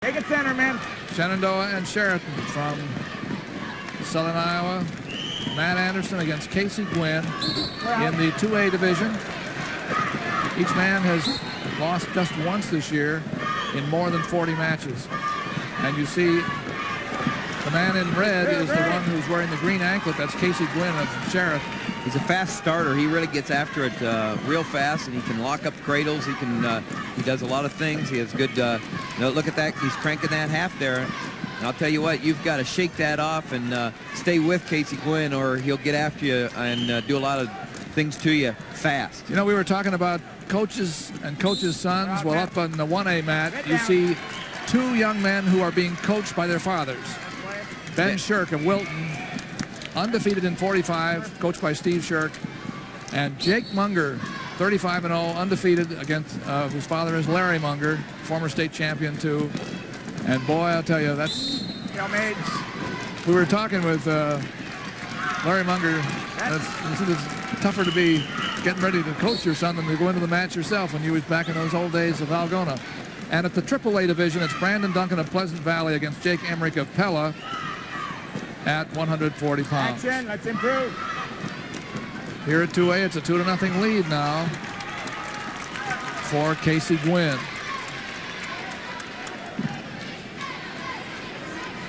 Take it center, man. Shenandoah and Sheraton from Southern Iowa. Matt Anderson against Casey Gwinn in the 2A division. Each man has lost just once this year in more than 40 matches. And you see the man in red is the one who's wearing the green anklet. That's Casey Gwinn of Sheriff. He's a fast starter. He really gets after it real fast, and he can lock up cradles. He does a lot of things. He has good. Look at that. He's cranking that half there. And I'll tell you what, you've got to shake that off and stay with Casey Gwinn, or he'll get after you and do a lot of things to you fast. You know, we were talking about coaches and coaches' sons. Well, up on the 1A mat, you see two young men who are being coached by their fathers. Ben Shirk of Wilton, undefeated in 45, coached by Steve Shirk, and Jake Munger, 35-0, undefeated against his father is Larry Munger, former state champion too. And boy, I'll tell you, that's. We were talking with Larry Munger. It's tougher to be getting ready to coach your son than to go into the match yourself when you was back in those old days of Algona. And at the AAA division, it's Brandon Duncan of Pleasant Valley against Jake Emerick of Pella at 140 pounds. Action, let's improve. Here at 2A, it's a 2-0 lead now for Casey Gwinn.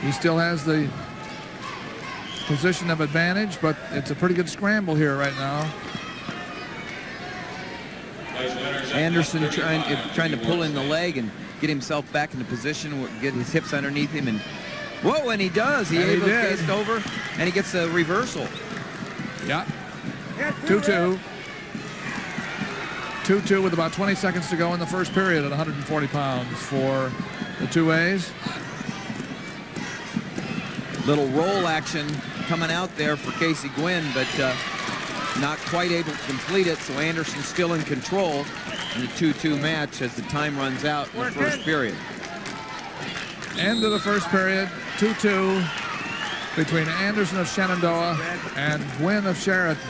He still has the position of advantage, but it's a pretty good scramble here right now. Anderson trying to pull in the leg and get himself back into position, get his hips underneath him, and whoa, and he does. He gets over, and he gets a reversal. Yeah. 2-2. 2-2 with about 20 seconds to go in the first period at 140 pounds for the 2As. Little roll action coming out there for Casey Gwinn, but not quite able to complete it, so Anderson's still in control in the 2-2 match as the time runs out in the first period. End of the first period, 2-2 between Anderson of Shenandoah and Gwinn of Sheraton.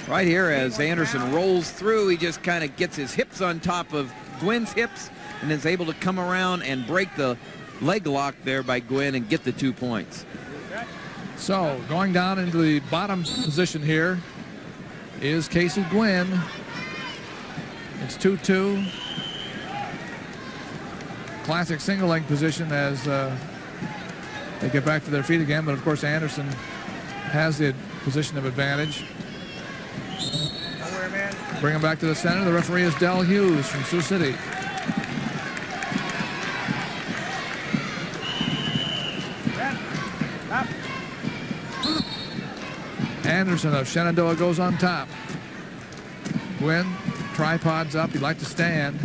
Right here, as Anderson rolls through, he just kind of gets his hips on top of Gwynn's hips and is able to come around and break the leg lock there by Gwinn and get the 2 points. So going down into the bottom position here is Casey Gwinn. It's 2-2. Classic single leg position as they get back to their feet again, but of course Anderson has the position of advantage. Bring him back to the center. The referee is Del Hughes from Sioux City. Anderson of Shenandoah goes on top. Gwinn, tripods up. He'd like to stand.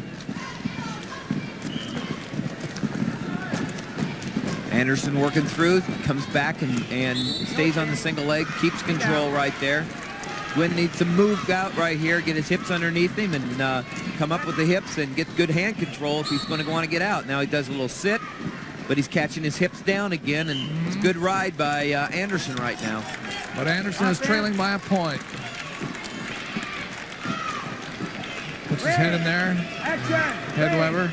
Anderson working through, comes back and stays on the single leg, keeps control right there. Gwinn needs to move out right here, get his hips underneath him, and come up with the hips and get good hand control if he's going to want to get out. Now he does a little sit, but he's catching his hips down again, and it's a good ride by Anderson right now. But Anderson is trailing by a point. Puts his head in there. Head lever.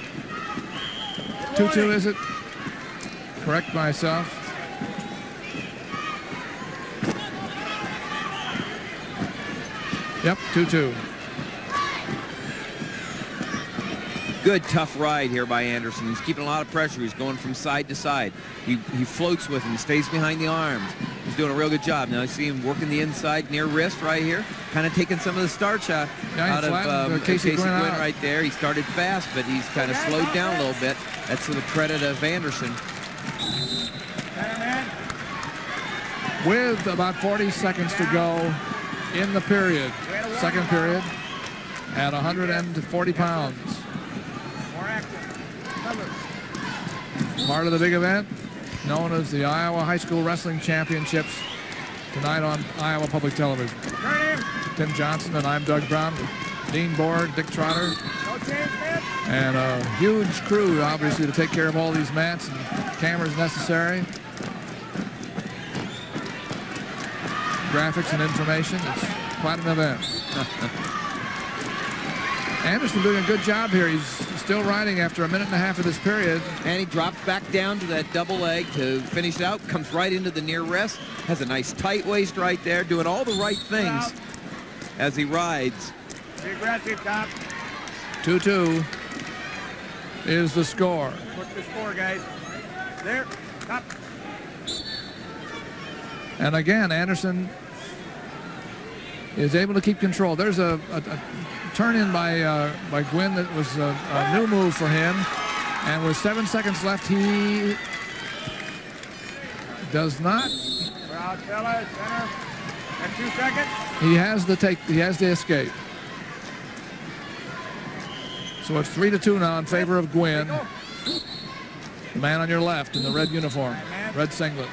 2-2 is it? Correct myself. Yep, 2-2. Good tough ride here by Anderson. He's keeping a lot of pressure. He's going from side to side. He floats with him, stays behind the arms. He's doing a real good job. Now I see him working the inside near wrist right here, kind of taking some of the starch out of Casey Gwinn right there. He started fast, but he's kind of slowed down a little bit. That's to the credit of Anderson. With about 40 seconds to go in the period, second period, at 140 pounds. Part of the big event known as the Iowa High School Wrestling Championships tonight on Iowa Public Television. Tim Johnson and I'm Doug Brown with Dean Board, Dick Trotter, and a huge crew obviously to take care of all these mats and cameras necessary. Graphics and information. It's quite an event. Anderson doing a good job here. He's still riding after a minute and a half of this period. And he drops back down to that double leg to finish it out. Comes right into the near wrist. Has a nice tight waist right there. Doing all the right things as he rides. Be aggressive, Top. 2-2 is the score. What's the score, guys? There. Top. And again, Anderson is able to keep control. There's a turn in by Gwinn that was a new move for him. And with 7 seconds left, he does not. Crowd, fellas, center. And 2 seconds. He has the take. He has the escape. So it's 3-2 now in favor of Gwinn. The man on your left in the red uniform, red singlet.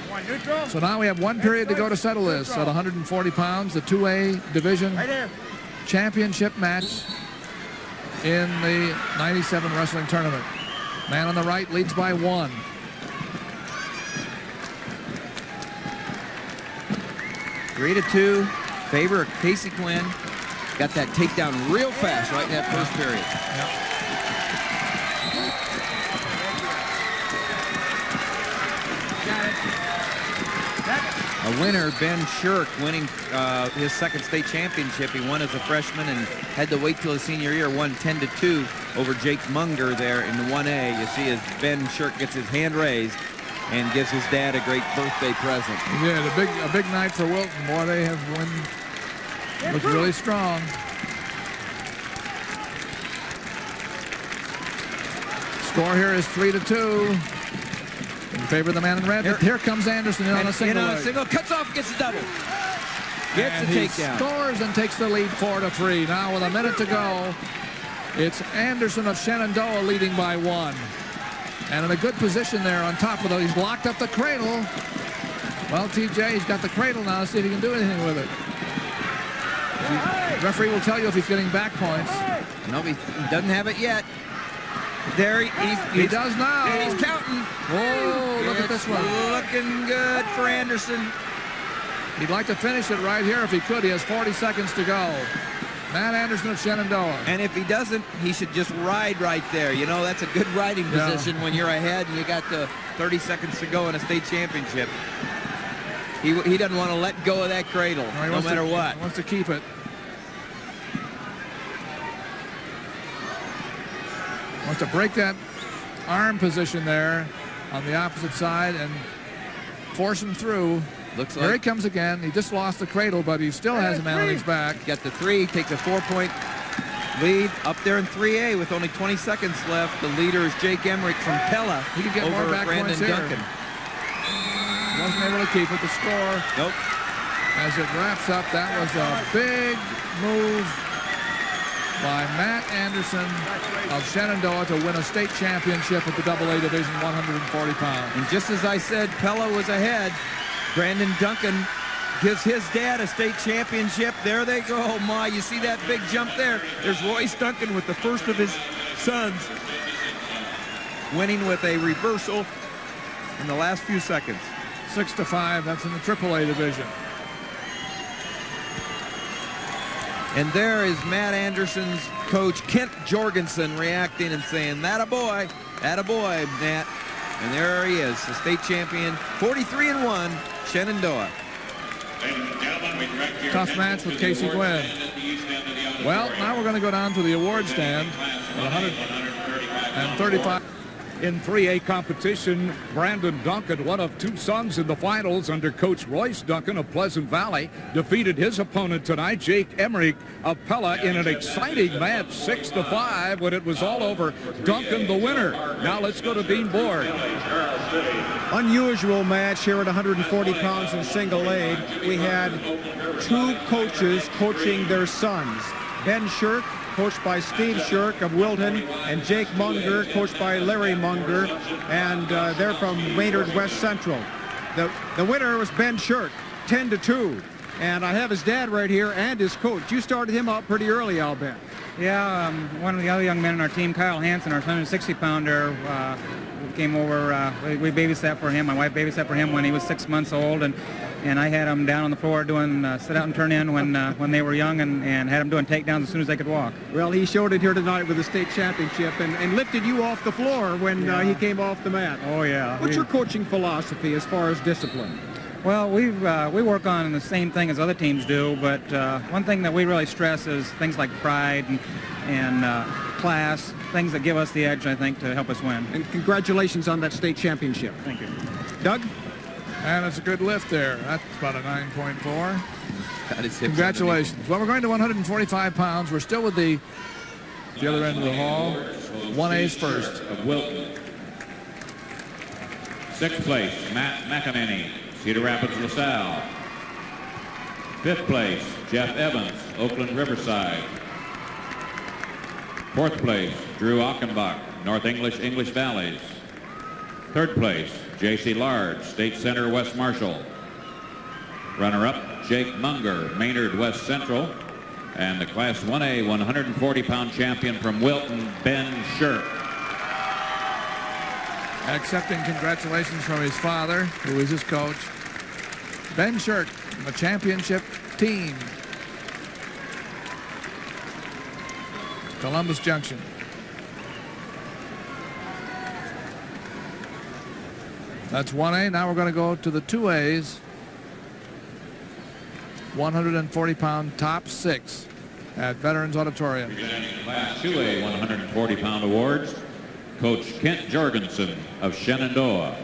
One neutral. So now we have one period to go to settle this at 140 pounds, the 2A division Right there. championship match in the 97 wrestling tournament. Man on the right leads by 1. 3-2, favor of Casey Gwinn. Got that takedown real fast right in that first period. A winner, Ben Shirk, winning his second state championship. He won as a freshman and had to wait till his senior year. Won 10-2 over Jake Munger there in the 1A. You see as Ben Shirk gets his hand raised and gives his dad a great birthday present. Yeah, a big night for Wilton. Boy, they have looked really strong. Score here is 3-2 in favor of the man in red. Here comes Anderson in on a single. Cuts off, gets a double. Gets And the he takedown. scores and takes the lead 4-3. Now with a minute to go, it's Anderson of Shenandoah leading by 1. And in a good position there on top of it. He's locked up the cradle. Well, TJ, he's got the cradle now. Let's see if he can do anything with it. The referee will tell you if he's getting back points. No, he doesn't have it yet. There He does now. And he's counting. Whoa, look at this one. Looking good for Anderson. He'd like to finish it right here if he could. He has 40 seconds to go. Matt Anderson of Shenandoah. And if he doesn't, he should just ride right there. You know, that's a good riding position when you're ahead and you got the 30 seconds to go in a state championship. He doesn't want to let go of that cradle, no matter what. He wants to keep it. Wants to break that arm position there on the opposite side and force him through. Looks Here he like comes again. He just lost the cradle, but he still has a man on his back. got the 3, takes a 4-point lead up there in 3A with only 20 seconds left. The leader is Jake Emerick from Pella. He could get over more back Brandon points here. Duncan. Wasn't able to keep it. The score, Nope. as it wraps up, that was a big move by Matt Anderson of Shenandoah to win a state championship at the AA division, 140 pounds. And just as I said, Pella was ahead. Brandon Duncan gives his dad a state championship. There they go. Oh my, you see that big jump there? There's Royce Duncan with the first of his sons winning with a reversal in the last few seconds. 6-5, that's in the AAA division. And there is Matt Anderson's coach, Kent Jorgensen, reacting and saying, "Attaboy, attaboy, Matt." And there he is, the state champion, 43-1, Shenandoah. Tough match with Casey Gwinn. Well, now we're going to go down to the award stand at 135. In 3A competition, Brandon Duncan, one of 2 sons in the finals under Coach Royce Duncan of Pleasant Valley, defeated his opponent tonight, Jake Emerick of Pella, in an exciting match, 6-5, when it was all over. Duncan the winner. Now let's go to Dean Board. Unusual match here at 140 pounds in single aid. We had 2 coaches coaching their sons. Ben Shirk, coached by Steve Shirk of Wilton, and Jake Munger, coached by Larry Munger, and they're from Maynard West Central. The winner was Ben Shirk, 10-2, and I have his dad right here and his coach. You started him out pretty early, I'll bet. Yeah, one of the other young men on our team, Kyle Hansen, our 160-pounder, came over. We babysat for him. My wife babysat for him when he was 6 months old, and and I had them down on the floor doing sit out and turn in when they were young, and had them doing takedowns as soon as they could walk. Well, he showed it here tonight with the state championship and lifted you off the floor when he came off the mat. Oh, yeah. What's your coaching philosophy as far as discipline? Well, we work on the same thing as other teams do, but one thing that we really stress is things like pride and class, things that give us the edge, I think, to help us win. And congratulations on that state championship. Thank you. Doug? And it's a good lift there. That's about a 9.4. Got his hips Congratulations. underneath. Well, we're going to 145 pounds. We're still with the other end of the hall. 1A's first. Of Wilton. 6th place, Matt McEnany, Cedar Rapids, LaSalle. 5th place, Jeff Evans, Oakland Riverside. 4th place, Drew Achenbach, North English Valleys. 3rd place, J.C. Large, State Center, West Marshall. Runner-up, Jake Munger, Maynard, West Central. And the Class 1A 140-pound champion from Wilton, Ben Shirk. Accepting congratulations from his father, who is his coach. Ben Shirk, the championship team. Columbus Junction. That's 1A. Now we're going to go to the 2A's. 140-pound top 6 at Veterans Auditorium. Presenting Class 2A 140-pound awards, Coach Kent Jorgensen of Shenandoah.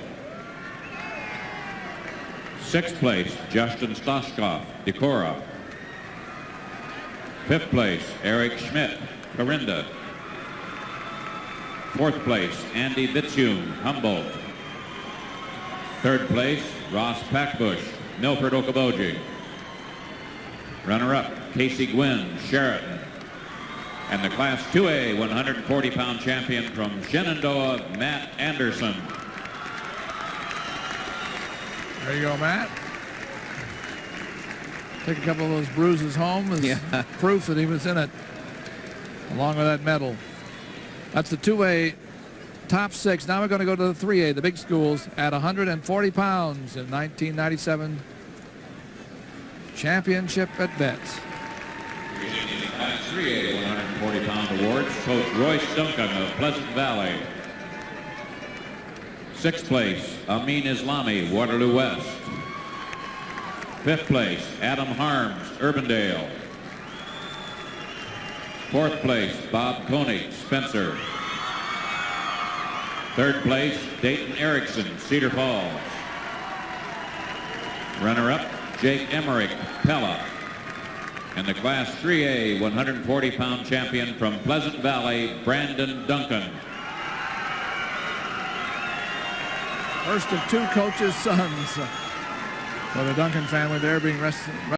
6th place, Justin Stoshkoff, Decorah. 5th place, Eric Schmidt, Corinda. 4th place, Andy Bitshume, Humboldt. 3rd place, Ross Packbush, Milford, Okoboji. Runner-up, Casey Gwinn, Sheraton. And the Class 2A 140-pound champion from Shenandoah, Matt Anderson. There you go, Matt. Take a couple of those bruises home as proof that he was in it, along with that medal. That's the 2A top 6. Now we're going to go to the 3A, the big schools, at 140 pounds in 1997 championship at Betts. Presenting the Class 3A 140-pound awards, Coach Royce Duncan of Pleasant Valley. 6th place, Amin Islami, Waterloo West. 5th place, Adam Harms, Urbandale. 4th place, Bob Koenig, Spencer. 3rd place, Dayton Erickson, Cedar Falls. Runner-up, Jake Emerick, Pella. And the Class 3A 140-pound champion from Pleasant Valley, Brandon Duncan. First of 2 coaches' sons for the Duncan family there being